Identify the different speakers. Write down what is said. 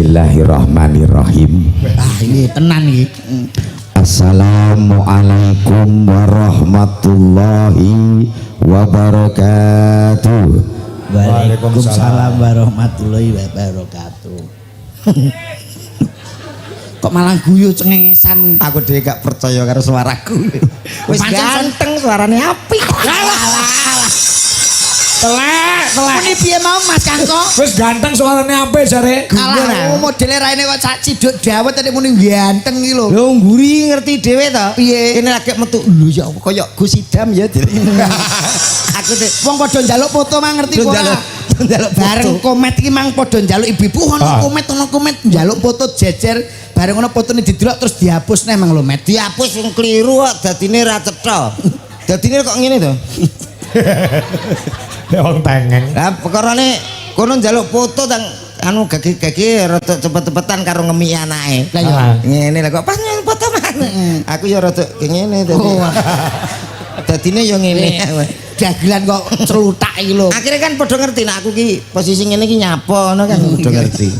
Speaker 1: Bismillahirrahmanirrahim.
Speaker 2: Ah ini tenan iki.
Speaker 1: Assalamualaikum warahmatullahi wabarakatuh.
Speaker 2: Waalaikumsalam warahmatullahi wabarakatuh. Kok malah guyu cengengesan.
Speaker 1: Aku dhewe gak percaya karo suaraku. Wis ganteng suarane apik.
Speaker 2: Telek. Ini piye mau Mas Kangko?
Speaker 3: Wis ganteng suarane apik jare.
Speaker 2: Alah, modele raine kok sak ciduk dawet tadi muni ganteng iki lho.
Speaker 1: Lho ngguri ngerti dhewe to.
Speaker 2: Piye?
Speaker 1: Kene lagi metu lho ya kaya Gus Idam ya.
Speaker 2: Aku teh wong padha njaluk foto mah ngerti kok.
Speaker 1: Njaluk
Speaker 2: Bareng komet iki mang padha njaluk ibu-ibu ono komet njaluk foto jejer bareng ono fotone didelok terus dihapus neh mang lho Met.
Speaker 1: Dihapus wong kliru kok dadine ra cetha. Dadine kok ngene to.
Speaker 3: Wong tengen.
Speaker 1: Lah perkarane kono njaluk foto tang anu gagi-gagi rada cepet-cepetan karo ngemi anake.
Speaker 2: Lah ya.
Speaker 1: Ngene lah kok pas foto mana. Aku ya rada ngene dadi. Dadine ya ngene.
Speaker 2: Dagelan kok celutak iki lho.
Speaker 1: Akhirnya kan padha ngerti nek aku ki posisi ngene iki nyapa ngono kan padha ngerti.